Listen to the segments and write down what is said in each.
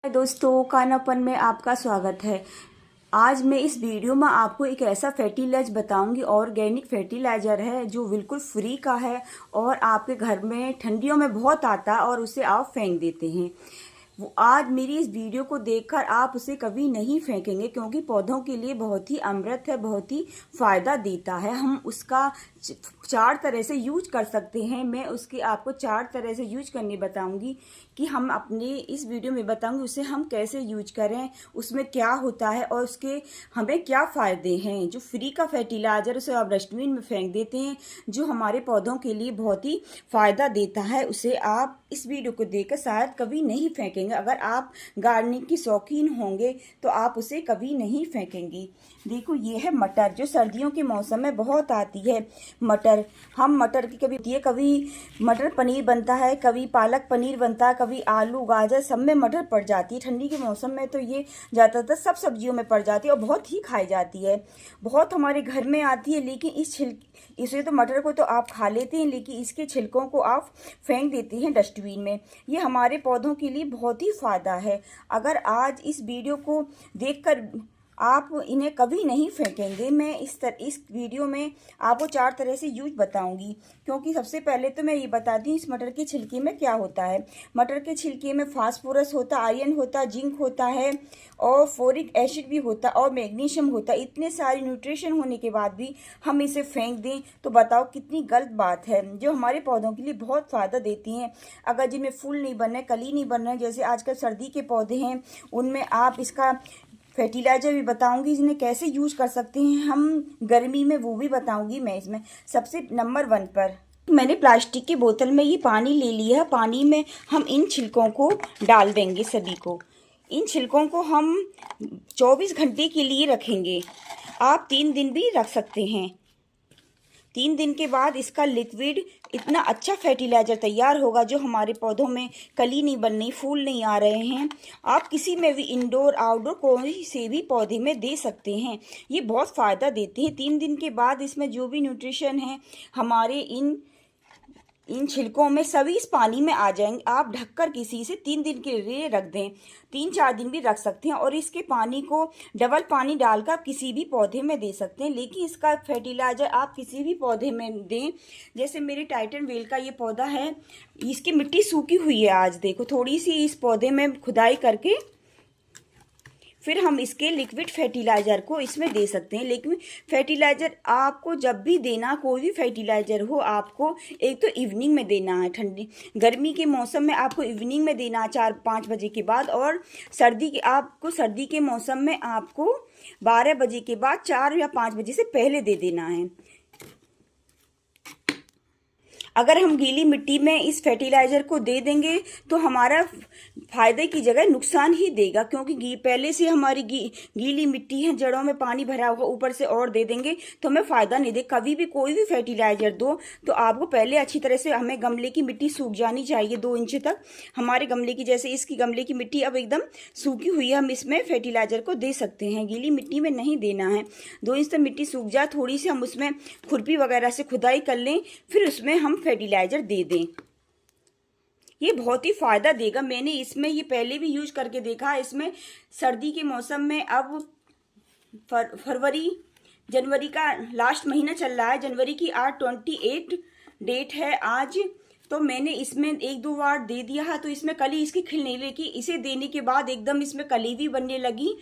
हाय दोस्तों, खानापन में आपका स्वागत है। आज मैं इस वीडियो में आपको एक ऐसा फर्टिलाइजर बताऊंगी, ऑर्गेनिक फर्टिलाइजर है जो बिल्कुल फ्री का है और आपके घर में ठंडियों में बहुत आता है और उसे आप फेंक देते हैं। वो आज मेरी इस वीडियो को देखकर आप उसे कभी नहीं फेंकेंगे, क्योंकि पौधों के लिए बहुत ही अमृत है, बहुत ही फायदा देता है। हम उसका 4 तरह से यूज कर सकते हैं। मैं उसके आपको 4 तरह से यूज करने बताऊंगी कि हम अपने इस वीडियो में बताऊंगी उसे हम कैसे यूज करें, उसमें क्या होता है और उसके हमें क्या फ़ायदे हैं। जो फ्री का फर्टिलाइजर उसे आप डस्टबिन में फेंक देते हैं, जो हमारे पौधों के लिए बहुत ही फ़ायदा देता है, उसे आप इस वीडियो को देखकर शायद कभी नहीं फेंकेंगे। अगर आप गार्डनिंग की शौकीन होंगे तो आप उसे कभी नहीं फेंकेंगे। देखो, ये है मटर, जो सर्दियों के मौसम में बहुत आती है। मटर, हम मटर की कभी मटर पनीर बनता है, कभी पालक पनीर बनता है, कभी आलू गाजर सब में मटर पड़ जाती है। ठंडी के मौसम में तो ये ज़्यादातर सब सब्जियों में पड़ जाती है और बहुत ही खाई जाती है। बहुत हमारे घर में आती है, लेकिन इसे तो मटर को तो आप खा लेते हैं, लेकिन इसके छिलकों को आप फेंक देते हैं डस्टबिन में। ये हमारे पौधों के लिए बहुत ही फ़ायदा है। अगर आज इस वीडियो को देखकर आप इन्हें कभी नहीं फेंकेंगे। मैं इस वीडियो में आपको 4 तरह से यूज बताऊंगी, क्योंकि सबसे पहले तो मैं ये बताती हूँ इस मटर के छिलके में क्या होता है। मटर के छिलके में फास्फोरस होता, आयरन होता, जिंक होता है और फोरिक एसिड भी होता और मैग्नीशियम होता। इतने सारे न्यूट्रिशन होने के बाद भी हम इसे फेंक दें तो बताओ कितनी गलत बात है, जो हमारे पौधों के लिए बहुत फ़ायदा देती हैं। अगर जिनमें फूल नहीं बन रहे, कली नहीं बन रहे, जैसे आजकल सर्दी के पौधे हैं, उनमें आप इसका फर्टिलाइजर भी बताऊंगी जिन्हें कैसे यूज कर सकते हैं हम गर्मी में, वो भी बताऊंगी मैं इसमें। सबसे नंबर 1 पर मैंने प्लास्टिक की बोतल में ये पानी ले लिया है। पानी में हम इन छिलकों को डाल देंगे, सभी को। इन छिलकों को हम 24 घंटे के लिए रखेंगे। आप 3 दिन भी रख सकते हैं। 3 दिन के बाद इसका लिक्विड इतना अच्छा फर्टिलाइजर तैयार होगा, जो हमारे पौधों में कली नहीं बन रही, फूल नहीं आ रहे हैं। आप किसी में भी इंडोर आउटडोर कोई से भी पौधे में दे सकते हैं। ये बहुत फ़ायदा देते हैं। 3 दिन के बाद इसमें जो भी न्यूट्रिशन है हमारे इन छिलकों में सभी इस पानी में आ जाएंगे। आप ढककर किसी से 3 दिन के लिए रख दें, 3-4 दिन भी रख सकते हैं और इसके पानी को डबल पानी डालकर आप किसी भी पौधे में दे सकते हैं। लेकिन इसका फर्टिलाइजर आप किसी भी पौधे में दें। जैसे मेरे टाइटन वेल का ये पौधा है, इसकी मिट्टी सूखी हुई है। आज देखो, थोड़ी सी इस पौधे में खुदाई करके फिर हम इसके लिक्विड फर्टिलाइज़र को इसमें दे सकते हैं। लेकिन फर्टिलाइज़र आपको जब भी देना, कोई भी फर्टिलाइज़र हो, आपको एक तो इवनिंग में देना है। ठंडी गर्मी के मौसम में आपको इवनिंग में देना है, 4-5 बजे के बाद। और सर्दी के मौसम में आपको 12 बजे के बाद 4 या 5 बजे से पहले दे देना है। अगर हम गीली मिट्टी में इस फर्टिलाइज़र को दे देंगे तो हमारा फायदे की जगह नुकसान ही देगा, क्योंकि पहले से हमारी गीली मिट्टी है, जड़ों में पानी भरा हुआ, ऊपर से और दे देंगे तो हमें फ़ायदा नहीं दे। कभी भी कोई भी फर्टिलाइज़र दो तो आपको पहले अच्छी तरह से, हमें गमले की मिट्टी सूख जानी चाहिए 2 इंच तक। हमारे गमले की, जैसे इसकी गमले की मिट्टी अब एकदम सूखी हुई है, हम इसमें फर्टिलाइज़र को दे सकते हैं। गीली मिट्टी में नहीं देना है। 2 इंच तक मिट्टी सूख जाए, थोड़ी सी हम उसमें खुरपी वगैरह से खुदाई कर लें, फिर उसमें हम फर्टिलाइजर दे दें। ये बहुत ही फायदा देगा। मैंने इसमें ये पहले भी यूज करके देखा है। इसमें सर्दी के मौसम में अब जनवरी का लास्ट महीना चल रहा है। जनवरी की 28 डेट है आज। तो मैंने इसमें 1-2 बार दे दिया है, तो इसमें कली इसकी खिलने लगी। इसे देने के बाद एकदम इसमें कली भी बनने लगी।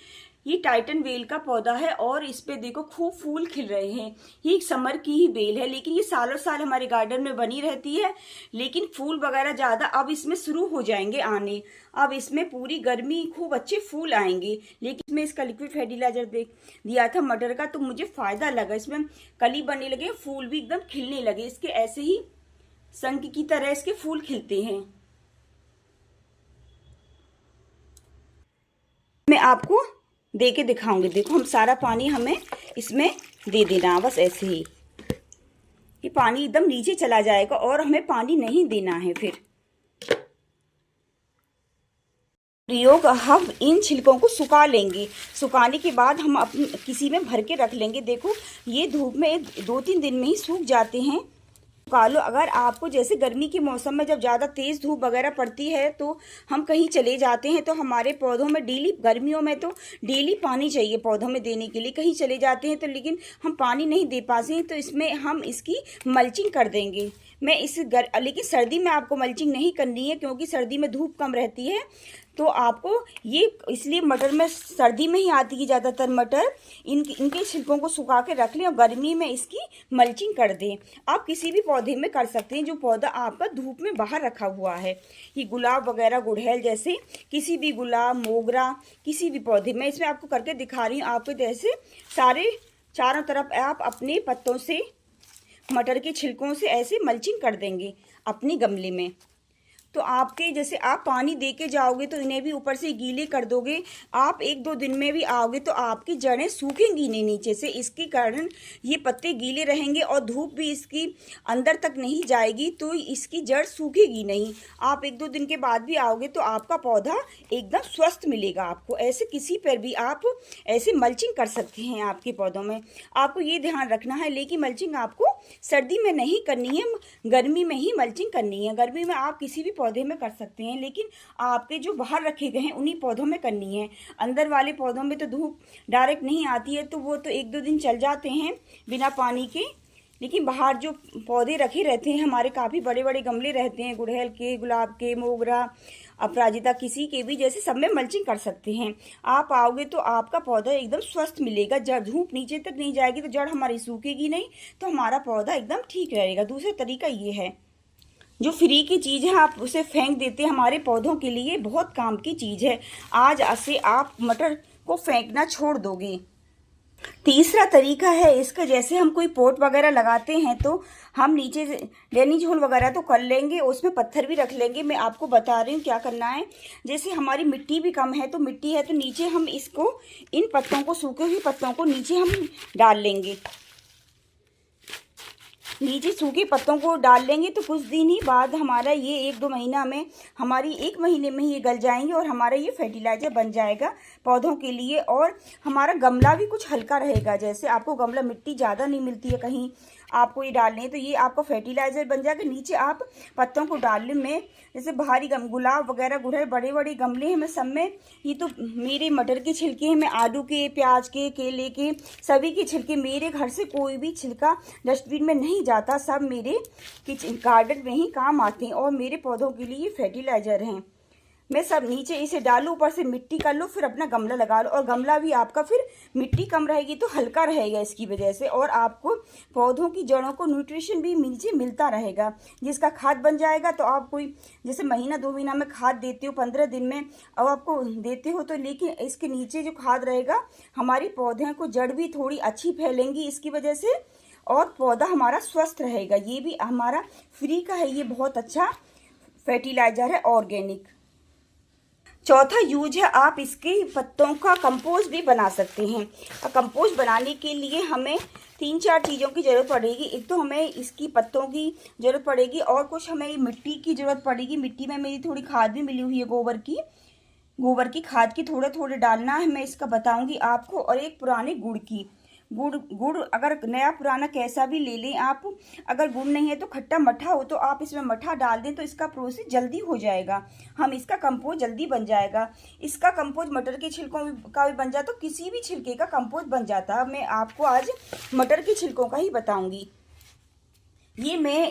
ये टाइटन वेल का पौधा है और इस पे देखो खूब फूल खिल रहे हैं। ये एक समर की ही बेल है, लेकिन ये सालों साल हमारे गार्डन में बनी रहती है। लेकिन फूल वगैरह ज़्यादा अब इसमें शुरू हो जाएंगे आने। अब इसमें पूरी गर्मी खूब अच्छे फूल आएंगे। लेकिन मैं इसका लिक्विड फर्टिलाइजर दिया था मटर का, तो मुझे फ़ायदा लगा। इसमें कली बनने लगे, फूल भी एकदम खिलने लगे। इसके ऐसे ही शंख की तरह इसके फूल खिलते हैं। मैं आपको दे के दिखाऊंगी। देखो, हम सारा पानी हमें इसमें दे देना, बस ऐसे ही। ये पानी एकदम नीचे चला जाएगा और हमें पानी नहीं देना है। फिर प्रयोग हम इन छिलकों को सुखा लेंगे। सुखाने के बाद हम अपने किसी में भर के रख लेंगे। देखो, ये धूप में 2-3 दिन में ही सूख जाते हैं। सुखा लो। अगर आपको जैसे गर्मी के मौसम में जब ज़्यादा तेज़ धूप वगैरह पड़ती है तो हम कहीं चले जाते हैं तो हमारे पौधों में डेली, गर्मियों में तो डेली पानी चाहिए पौधों में देने के लिए। कहीं चले जाते हैं तो लेकिन हम पानी नहीं दे पाते हैं तो इसमें हम इसकी मल्चिंग कर देंगे। लेकिन सर्दी में आपको मल्चिंग नहीं करनी है क्योंकि सर्दी में धूप कम रहती है। तो आपको ये इसलिए मटर में सर्दी में ही आती है ज़्यादातर मटर, इनके छिलकों को सुखा के रख लें और गर्मी में इसकी मल्चिंग कर दें। आप किसी भी पौधे में कर सकते हैं जो पौधा आपका धूप में बाहर रखा हुआ है। ये गुलाब वगैरह, गुड़हल जैसे किसी भी गुलाब, मोगरा, किसी भी पौधे में इसमें आपको करके दिखा रही हूँ। आपको जैसे सारे चारों तरफ आप अपने पत्तों से, मटर के छिलकों से ऐसे मल्चिंग कर देंगे अपनी गमले में। तो आपके जैसे आप पानी दे के जाओगे तो इन्हें भी ऊपर से गीले कर दोगे। आप 1-2 दिन में भी आओगे तो आपकी जड़ें सूखेंगी नहीं नीचे से, इसके कारण ये पत्ते गीले रहेंगे और धूप भी इसकी अंदर तक नहीं जाएगी तो इसकी जड़ सूखेगी नहीं। आप 1-2 दिन के बाद भी आओगे तो आपका पौधा एकदम स्वस्थ मिलेगा आपको। ऐसे किसी पर भी आप ऐसे मल्चिंग कर सकते हैं आपके पौधों में। आपको ये ध्यान रखना है, लेकिन मल्चिंग आपको सर्दी में नहीं करनी है, गर्मी में ही मल्चिंग करनी है। गर्मी में आप किसी भी पौधे में कर सकते हैं, लेकिन आपके जो बाहर रखे गए हैं उन्हीं पौधों में करनी है। अंदर वाले पौधों में तो धूप डायरेक्ट नहीं आती है तो वो तो 1-2 दिन चल जाते हैं बिना पानी के। लेकिन बाहर जो पौधे रखे रहते हैं हमारे, काफ़ी बड़े बड़े गमले रहते हैं, गुड़हल के, गुलाब के, मोगरा, अपराजिता, किसी के भी, जैसे सब में मल्चिंग कर सकते हैं। आप आओगे तो आपका पौधा एकदम स्वस्थ मिलेगा। जड़ धूप नीचे तक नहीं जाएगी तो जड़ हमारी सूखेगी नहीं, तो हमारा पौधा एकदम ठीक रहेगा। दूसरा तरीका ये है, जो फ्री की चीज़ है आप उसे फेंक देते हैं, हमारे पौधों के लिए बहुत काम की चीज़ है। आज से आप मटर को फेंकना छोड़ दोगे। तीसरा तरीका है इसका, जैसे हम कोई पॉट वगैरह लगाते हैं तो हम नीचे से ड्रेनेज होल वगैरह तो कर लेंगे, उसमें पत्थर भी रख लेंगे। मैं आपको बता रही हूँ क्या करना है। जैसे हमारी मिट्टी भी कम है तो मिट्टी है तो नीचे हम इसको, इन पत्तों को, सूखे हुए पत्तों को नीचे हम डाल लेंगे। नीचे सूखे पत्तों को डाल लेंगे तो कुछ दिन ही बाद हमारा ये 1-2 महीना में, हमारी 1 महीने में ही ये गल जाएंगे और हमारा ये फर्टिलाइज़र बन जाएगा पौधों के लिए। और हमारा गमला भी कुछ हल्का रहेगा। जैसे आपको गमला, मिट्टी ज़्यादा नहीं मिलती है कहीं, आपको ये डालने हैं तो ये आपका फर्टिलाइज़र बन जाएगा। नीचे आप पत्तों को डालने में, जैसे भारी गुलाब वगैरह, गुड़हल, बड़े बड़े गमले हैं, मैं सब में, ये तो मेरे मटर के छिलके हैं, मैं आलू के, प्याज के, केले के, सभी के छिलके, मेरे घर से कोई भी छिलका डस्टबिन में नहीं जाता, सब मेरे किचन गार्डन में ही काम आते हैं और मेरे पौधों के लिए फर्टिलाइज़र हैं। मैं सब नीचे इसे डालूँ, ऊपर से मिट्टी कर लो, फिर अपना गमला लगा लो। और गमला भी आपका फिर मिट्टी कम रहेगी तो हल्का रहेगा इसकी वजह से, और आपको पौधों की जड़ों को न्यूट्रिशन भी नीचे मिलता रहेगा, जिसका खाद बन जाएगा। तो आप कोई जैसे 1-2 महीना में खाद देते हो, 15 दिन में अब आपको देते हो तो, लेकिन इसके नीचे जो खाद रहेगा, हमारी पौधे को जड़ भी थोड़ी अच्छी फैलेंगी इसकी वजह से, और पौधा हमारा स्वस्थ रहेगा। ये भी हमारा फ्री का है, ये बहुत अच्छा फर्टिलाइज़र है, ऑर्गेनिक। चौथा यूज है, आप इसके पत्तों का कंपोस्ट भी बना सकते हैं। कंपोस्ट बनाने के लिए हमें 3-4 चीज़ों की ज़रूरत पड़ेगी। एक तो हमें इसकी पत्तों की ज़रूरत पड़ेगी और कुछ हमें मिट्टी की ज़रूरत पड़ेगी। मिट्टी में मेरी थोड़ी खाद भी मिली हुई है, गोबर की खाद की थोड़े थोड़े डालना है, मैं इसका बताऊंगी आपको। और एक पुराने गुड़ अगर नया पुराना कैसा भी ले लें आप, अगर गुड़ नहीं है तो खट्टा मट्ठा हो तो आप इसमें मट्ठा डाल दें तो इसका प्रोसेस जल्दी हो जाएगा, हम इसका कंपोस्ट जल्दी बन जाएगा। इसका कंपोस्ट मटर के छिलकों का भी बन जाता, तो किसी भी छिलके का कंपोस्ट बन जाता। मैं आपको आज मटर के छिलकों का ही बताऊंगी। ये मैं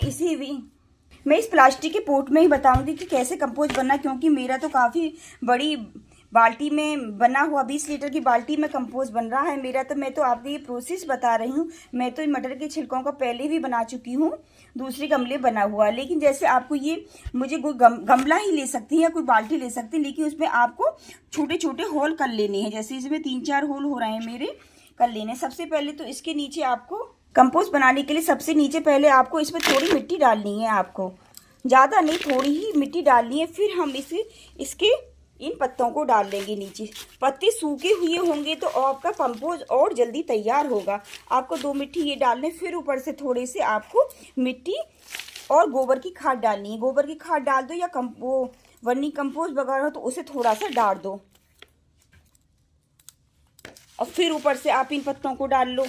इस प्लास्टिक के पोट में ही बताऊंगी कि कैसे कंपोस्ट बनना, क्योंकि मेरा तो काफ़ी बड़ी बाल्टी में बना हुआ, 20 लीटर की बाल्टी में कंपोस्ट बन रहा है मेरा। तो मैं तो आपको ये प्रोसेस बता रही हूँ। मैं तो मटर के छिलकों का पहले भी बना चुकी हूँ, दूसरे गमले बना हुआ। लेकिन जैसे आपको ये, मुझे कोई गमला ही ले सकती है या कोई बाल्टी ले सकती है, लेकिन उसमें आपको छोटे छोटे होल कर लेने हैं। जैसे इसमें 3-4 होल हो रहे हैं मेरे, कर लेने। सबसे पहले तो इसके नीचे आपको कंपोस्ट बनाने के लिए सबसे नीचे पहले आपको इसमें थोड़ी मिट्टी डालनी है, आपको ज़्यादा नहीं, थोड़ी ही मिट्टी डालनी है। फिर हम इसके इन पत्तों को डाल लेंगे नीचे। पत्ते सूखे हुए होंगे तो आपका कंपोस्ट और जल्दी तैयार होगा। आपको 2 मिट्टी ये डालने, फिर ऊपर से थोड़े से आपको मिट्टी और गोबर की खाद डालनी है। गोबर की खाद डाल दो या वर्मी कंपोस्ट वगैरह हो तो उसे थोड़ा सा डाल दो, और फिर ऊपर से आप इन पत्तों को डाल लो।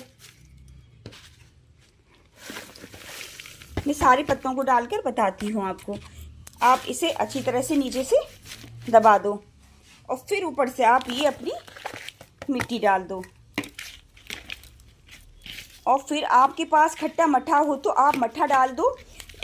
मैं सारे पत्तों को डालकर बताती हूँ आपको। आप इसे अच्छी तरह से नीचे से दबा दो और फिर ऊपर से आप ये अपनी मिट्टी डाल दो। और फिर आपके पास खट्टा मट्ठा हो तो आप मट्ठा डाल दो।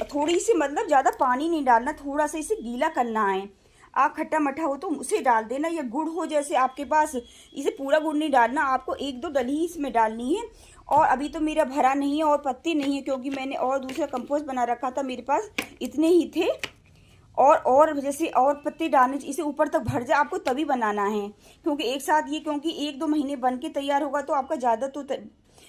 थोड़ी सी मतलब ज़्यादा पानी नहीं डालना, थोड़ा सा इसे गीला करना है। आप खट्टा मट्ठा हो तो उसे डाल देना, या गुड़ हो जैसे आपके पास, इसे पूरा गुड़ नहीं डालना, आपको 1-2 डली ही इसमें डालनी है। और अभी तो मेरा भरा नहीं है और पत्ते नहीं है, क्योंकि मैंने और दूसरा कंपोस्ट बना रखा था, मेरे पास इतने ही थे। और जैसे और पत्ते डालने, इसे ऊपर तक भर जाए आपको तभी बनाना है, क्योंकि एक साथ ये, क्योंकि 1-2 महीने बन के तैयार होगा तो आपका ज़्यादा तो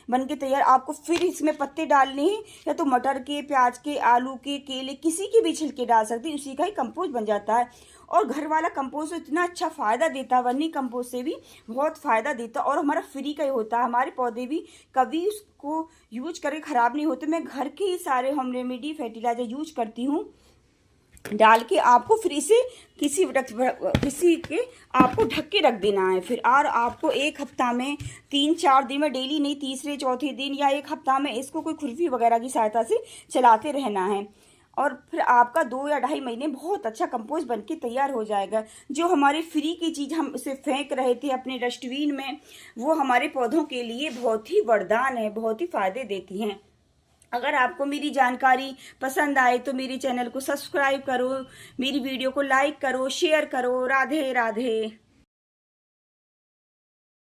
बन के तैयार। आपको फिर इसमें पत्ते डालने हैं, या तो मटर के, प्याज के, आलू के, केले, किसी के भी छिलके डाल सकते हैं, उसी का ही कंपोस्ट बन जाता है। और घर वाला कंपोस्ट इतना अच्छा फ़ायदा देता है, वर्मी कंपोस्ट से भी बहुत फ़ायदा देता है, और हमारा फ्री का ही होता है। हमारे पौधे भी कभी उसको यूज करके ख़राब नहीं होते। मैं घर के ही सारे होम रेमेडी फर्टिलाइजर यूज करती हूँ डाल के। आपको फिर इसे किसी के आपको ढक के रख देना है फिर। और आपको 1 हफ्ता में 3-4 दिन में, डेली नहीं, तीसरे चौथे दिन या 1 हफ्ता में इसको कोई खुरपी वगैरह की सहायता से चलाते रहना है। और फिर आपका 2 या 2.5 महीने बहुत अच्छा कंपोस्ट बन के तैयार हो जाएगा। जो हमारे फ्री की चीज़ हम उसे फेंक रहे थे अपने डस्टबिन में, वो हमारे पौधों के लिए बहुत ही वरदान है, बहुत ही फायदे देती हैं। अगर आपको मेरी जानकारी पसंद आए तो मेरे चैनल को सब्सक्राइब करो, मेरी वीडियो को लाइक करो, शेयर करो। राधे राधे।